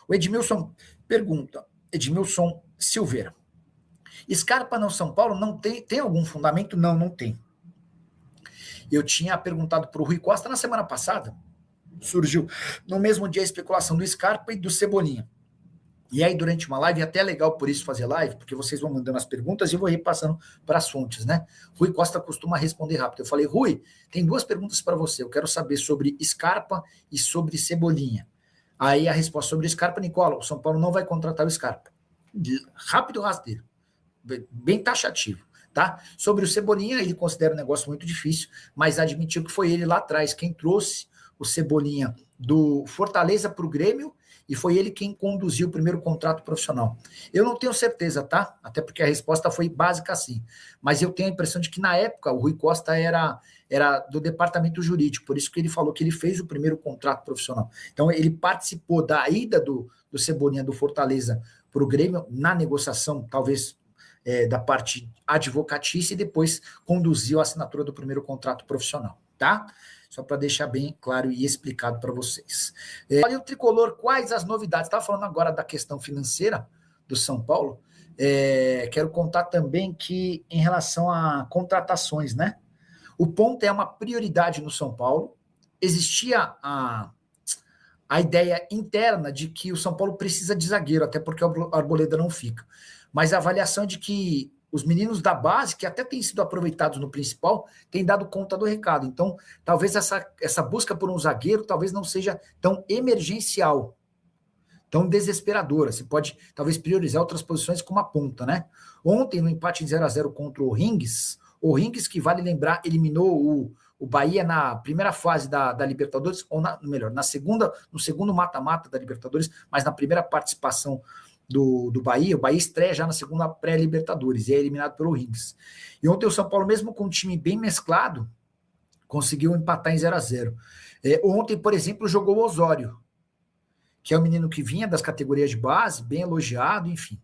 O Edmilson pergunta, Edmilson Silveira, Scarpa no São Paulo não tem algum fundamento? Não, não tem. Eu tinha perguntado para o Rui Costa na semana passada, surgiu no mesmo dia a especulação do Scarpa e do Cebolinha. E aí, durante uma live, é até legal por isso fazer live, porque vocês vão mandando as perguntas e eu vou repassando para as fontes, né? Rui Costa costuma responder rápido. Eu falei, Rui, tem 2 perguntas para você. Eu quero saber sobre Scarpa e sobre Cebolinha. Aí a resposta sobre Scarpa, Nicola, o São Paulo não vai contratar o Scarpa. Rápido e rasteiro. Bem taxativo, tá? Sobre o Cebolinha, ele considera um negócio muito difícil, mas admitiu que foi ele lá atrás quem trouxe o Cebolinha do Fortaleza para o Grêmio e foi ele quem conduziu o primeiro contrato profissional. Eu não tenho certeza, tá? Até porque a resposta foi básica assim. Mas eu tenho a impressão de que na época o Rui Costa era do departamento jurídico, por isso que ele falou que ele fez o primeiro contrato profissional. Então ele participou da ida do Cebolinha do Fortaleza para o Grêmio na negociação, talvez da parte advocatícia, e depois conduziu a assinatura do primeiro contrato profissional, tá? Só para deixar bem claro e explicado para vocês. Olha o Tricolor, quais as novidades? Estava falando agora da questão financeira do São Paulo. Quero contar também que em relação a contratações, né? O ponto é uma prioridade no São Paulo. Existia a ideia interna de que o São Paulo precisa de zagueiro, até porque o Arboleda não fica. Mas a avaliação é de que os meninos da base, que até têm sido aproveitados no principal, têm dado conta do recado. Então, talvez essa busca por um zagueiro talvez não seja tão emergencial, tão desesperadora. Você pode, talvez, priorizar outras posições como a ponta, né? Ontem, no empate em 0-0 contra o Rings, que, vale lembrar, eliminou o Bahia na primeira fase da Libertadores, ou melhor, no segundo mata-mata da Libertadores, mas na primeira participação do Bahia. O Bahia estreia já na segunda pré-Libertadores e é eliminado pelo Rings. E ontem o São Paulo, mesmo com um time bem mesclado, conseguiu empatar em 0-0. Ontem, por exemplo, jogou o Osório, que é um menino que vinha das categorias de base, bem elogiado, enfim.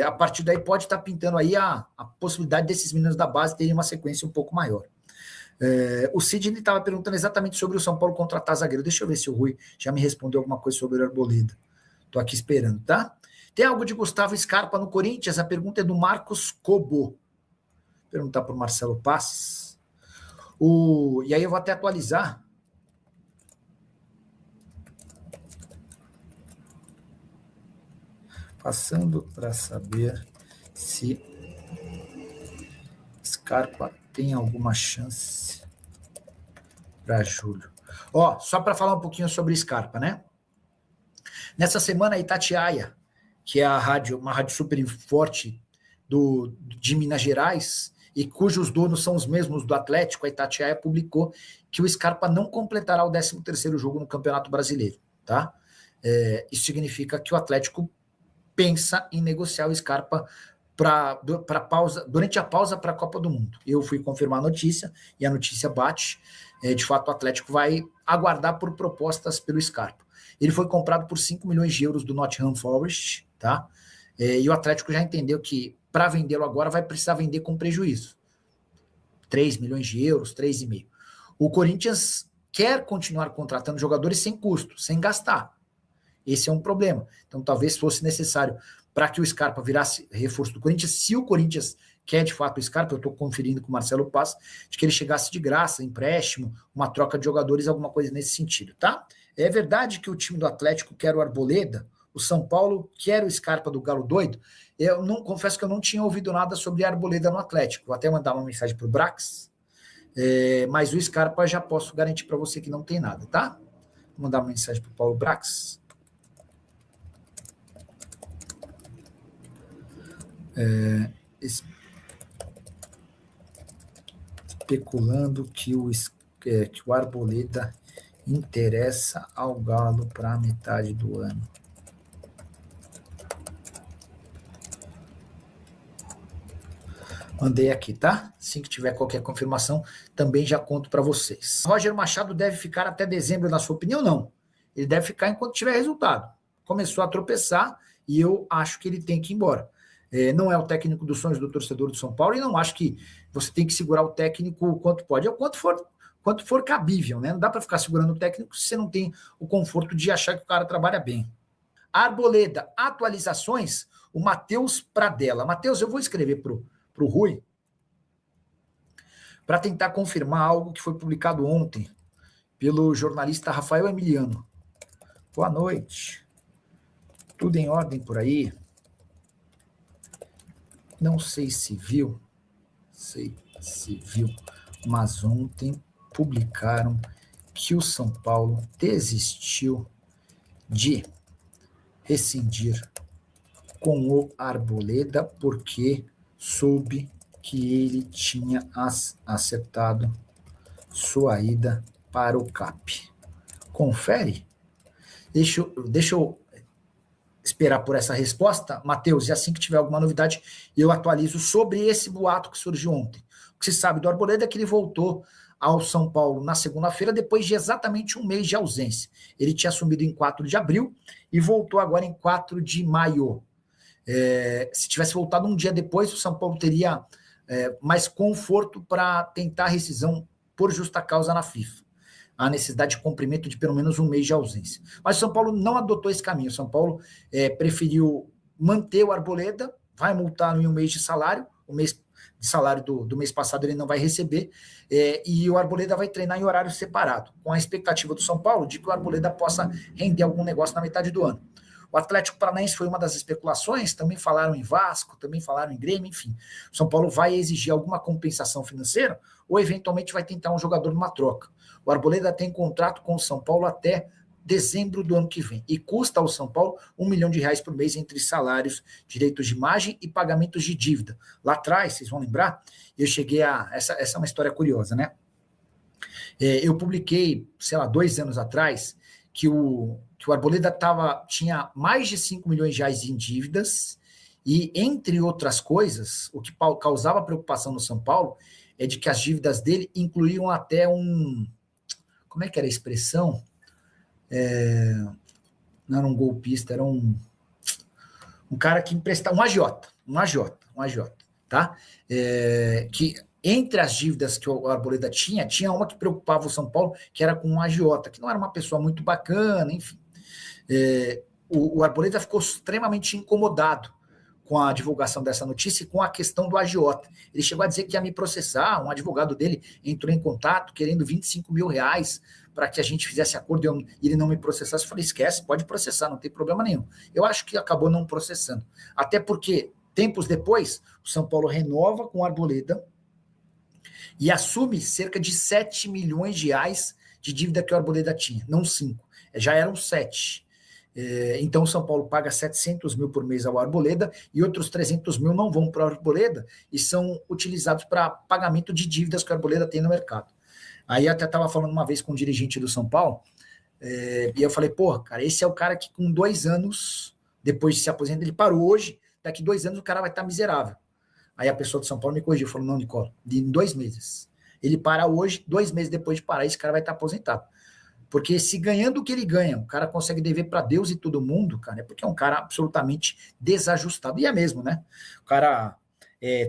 A partir daí pode estar pintando aí a possibilidade desses meninos da base terem uma sequência um pouco maior. O Sidney estava perguntando exatamente sobre o São Paulo contratar zagueiro. Deixa eu ver se o Rui já me respondeu alguma coisa sobre o Arboleda. Estou aqui esperando, tá? Tem algo de Gustavo Scarpa no Corinthians? A pergunta é do Marcos Cobo. Vou perguntar para o Marcelo Paz. E aí eu vou até atualizar. Passando para saber se Scarpa tem alguma chance para julho. Só para falar um pouquinho sobre Scarpa, né? Nessa semana, a Itatiaia, que é uma rádio super forte de Minas Gerais, e cujos donos são os mesmos do Atlético, a Itatiaia publicou que o Scarpa não completará o 13º jogo no Campeonato Brasileiro, tá? Isso significa que o Atlético pensa em negociar o Scarpa durante a pausa para a Copa do Mundo. Eu fui confirmar a notícia, e a notícia bate. De fato, o Atlético vai aguardar por propostas pelo Scarpa. Ele foi comprado por 5 milhões de euros do Nottingham Forest, tá? E o Atlético já entendeu que para vendê-lo agora vai precisar vender com prejuízo. 3 milhões de euros, 3,5. O Corinthians quer continuar contratando jogadores sem custo, sem gastar. Esse é um problema. Então, talvez fosse necessário, para que o Scarpa virasse reforço do Corinthians, se o Corinthians quer de fato o Scarpa, eu estou conferindo com o Marcelo Paz, de que ele chegasse de graça, empréstimo, uma troca de jogadores, alguma coisa nesse sentido, tá? É verdade que o time do Atlético quer o Arboleda, o São Paulo quer o Scarpa do Galo Doido. Eu confesso que eu não tinha ouvido nada sobre a Arboleda no Atlético. Vou até mandar uma mensagem para o Brax, mas o Scarpa já posso garantir para você que não tem nada, tá? Vou mandar uma mensagem para o Paulo Brax. Especulando que o Arboleda interessa ao Galo para a metade do ano. Mandei aqui, tá? Assim que tiver qualquer confirmação, também já conto para vocês. Roger Machado deve ficar até dezembro, na sua opinião? Não. Ele deve ficar enquanto tiver resultado. Começou a tropeçar e eu acho que ele tem que ir embora. Não é o técnico dos sonhos do torcedor do São Paulo, e não acho que você tem que segurar o técnico o quanto pode, é o quanto for cabível, né? Não dá para ficar segurando o técnico se você não tem o conforto de achar que o cara trabalha bem. Arboleda, atualizações, o Matheus Pradella. Matheus, eu vou escrever para o Rui para tentar confirmar algo que foi publicado ontem pelo jornalista Rafael Emiliano. Boa noite. Tudo em ordem por aí? Não sei se viu, mas ontem publicaram que o São Paulo desistiu de rescindir com o Arboleda porque soube que ele tinha acertado sua ida para o CAP. Confere? Deixa eu esperar por essa resposta, Matheus, e assim que tiver alguma novidade, eu atualizo sobre esse boato que surgiu ontem. O que se sabe do Arboleda é que ele voltou ao São Paulo na segunda-feira, depois de exatamente um mês de ausência. Ele tinha assumido em 4 de abril e voltou agora em 4 de maio. Se tivesse voltado um dia depois, o São Paulo teria mais conforto para tentar a rescisão por justa causa na FIFA. A necessidade de cumprimento de pelo menos um mês de ausência. Mas o São Paulo não adotou esse caminho. O São Paulo preferiu manter o Arboleda, vai multar em um mês de salário, o mês de salário do mês passado ele não vai receber, e o Arboleda vai treinar em horário separado, com a expectativa do São Paulo de que o Arboleda possa render algum negócio na metade do ano. O Atlético Paranaense foi uma das especulações, também falaram em Vasco, também falaram em Grêmio, enfim. O São Paulo vai exigir alguma compensação financeira ou eventualmente vai tentar um jogador numa troca. O Arboleda tem contrato com o São Paulo até dezembro do ano que vem e custa ao São Paulo R$1 milhão por mês entre salários, direitos de imagem e pagamentos de dívida. Lá atrás, vocês vão lembrar, eu cheguei a... Essa é uma história curiosa, né? Eu publiquei, 2 anos atrás, que o Arboleda tinha mais de R$5 milhões em dívidas e, entre outras coisas, o que causava preocupação no São Paulo é de que as dívidas dele incluíam até como é que era a expressão? Não era um golpista, era um cara que emprestava, um agiota, tá? Que entre as dívidas que o Arboleda tinha uma que preocupava o São Paulo, que era com um agiota, que não era uma pessoa muito bacana, enfim. O Arboleda ficou extremamente incomodado com a divulgação dessa notícia e com a questão do agiota. Ele chegou a dizer que ia me processar, um advogado dele entrou em contato querendo R$25 mil para que a gente fizesse acordo e ele não me processasse. Eu falei, esquece, pode processar, não tem problema nenhum. Eu acho que acabou não processando. Até porque, tempos depois, o São Paulo renova com o Arboleda e assume cerca de R$7 milhões de dívida que o Arboleda tinha, não 5, já eram 7. Então o São Paulo paga 700 mil por mês ao Arboleda e outros 300 mil não vão para o Arboleda e são utilizados para pagamento de dívidas que o Arboleda tem no mercado. Aí até estava falando uma vez com um dirigente do São Paulo, e eu falei, cara, esse é o cara que com 2 anos, depois de se aposentar, ele parou hoje, daqui 2 anos o cara vai estar miserável. Aí a pessoa do São Paulo me corrigiu, falou, não, Nicola, em 2 meses. Ele para hoje, 2 meses depois de parar, esse cara vai estar aposentado. Porque se ganhando o que ele ganha, o cara consegue dever para Deus e todo mundo, cara, é porque é um cara absolutamente desajustado. E é mesmo, né? O cara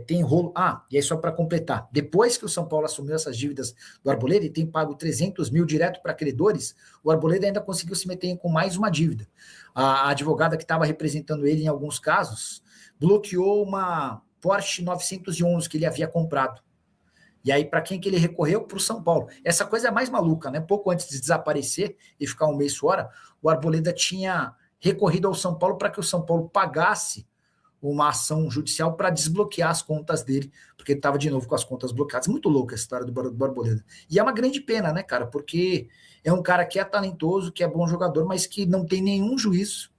tem rolo... e aí só para completar, depois que o São Paulo assumiu essas dívidas do Arboleda e tem pago 300 mil direto para credores, o Arboleda ainda conseguiu se meter com mais uma dívida. A advogada que estava representando ele em alguns casos bloqueou uma Porsche 911 que ele havia comprado. E aí, para quem que ele recorreu? Para o São Paulo. Essa coisa é mais maluca, né? Pouco antes de desaparecer e ficar um mês fora, o Arboleda tinha recorrido ao São Paulo para que o São Paulo pagasse uma ação judicial para desbloquear as contas dele, porque ele estava de novo com as contas bloqueadas. Muito louca essa história do Arboleda. E é uma grande pena, né, cara? Porque é um cara que é talentoso, que é bom jogador, mas que não tem nenhum juízo.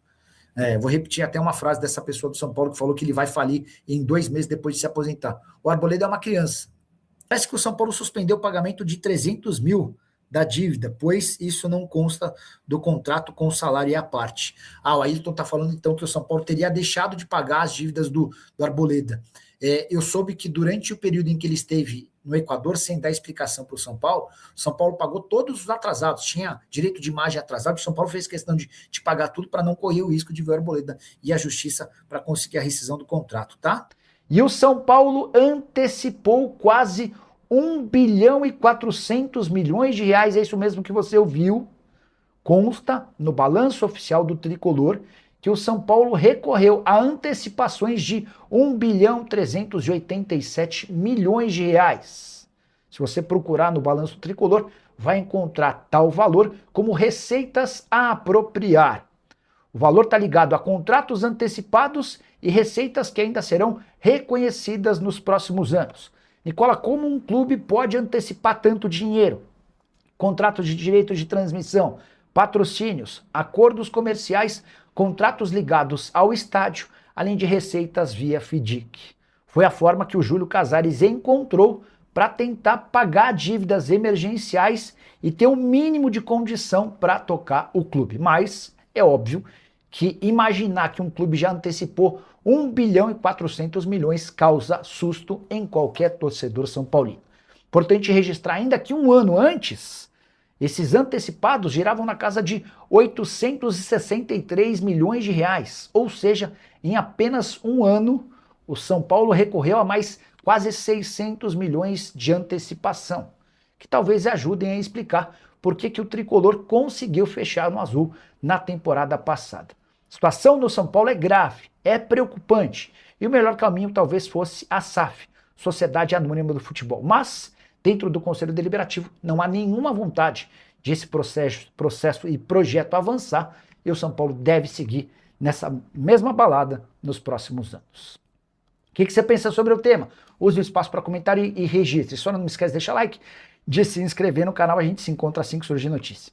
Vou repetir até uma frase dessa pessoa do São Paulo que falou que ele vai falir em 2 meses depois de se aposentar. O Arboleda é uma criança. Parece que o São Paulo suspendeu o pagamento de 300 mil da dívida, pois isso não consta do contrato com o salário à parte. O Ailton está falando, então, que o São Paulo teria deixado de pagar as dívidas do Arboleda. Eu soube que durante o período em que ele esteve no Equador, sem dar explicação para o São Paulo pagou todos os atrasados, tinha direito de imagem atrasado, o São Paulo fez questão de pagar tudo para não correr o risco de ver o Arboleda e a justiça para conseguir a rescisão do contrato, tá? E o São Paulo antecipou quase 1 bilhão e 400 milhões de reais, é isso mesmo que você ouviu, consta no balanço oficial do Tricolor, que o São Paulo recorreu a antecipações de 1.387 bilhões de reais. Se você procurar no balanço tricolor, vai encontrar tal valor como receitas a apropriar. O valor está ligado a contratos antecipados e receitas que ainda serão reconhecidas nos próximos anos. Nicola, como um clube pode antecipar tanto dinheiro? Contratos de direito de transmissão, patrocínios, acordos comerciais, contratos ligados ao estádio, além de receitas via FDIC. Foi a forma que o Júlio Casares encontrou para tentar pagar dívidas emergenciais e ter um mínimo de condição para tocar o clube. Mas é óbvio que imaginar que um clube já antecipou 1 bilhão e 400 milhões causa susto em qualquer torcedor são paulino. Importante registrar ainda que um ano antes, esses antecipados giravam na casa de 863 milhões de reais, ou seja, em apenas um ano, o São Paulo recorreu a mais quase 600 milhões de antecipação, que talvez ajudem a explicar por que o tricolor conseguiu fechar no azul na temporada passada. A situação no São Paulo é grave, é preocupante, e o melhor caminho talvez fosse a SAF, Sociedade Anônima do Futebol. Mas, dentro do Conselho Deliberativo, não há nenhuma vontade de esse processo e projeto avançar, e o São Paulo deve seguir nessa mesma balada nos próximos anos. O que você pensa sobre o tema? Use o espaço para comentário e registre. Só não esquece de deixar like, de se inscrever no canal, a gente se encontra assim que surgir notícia.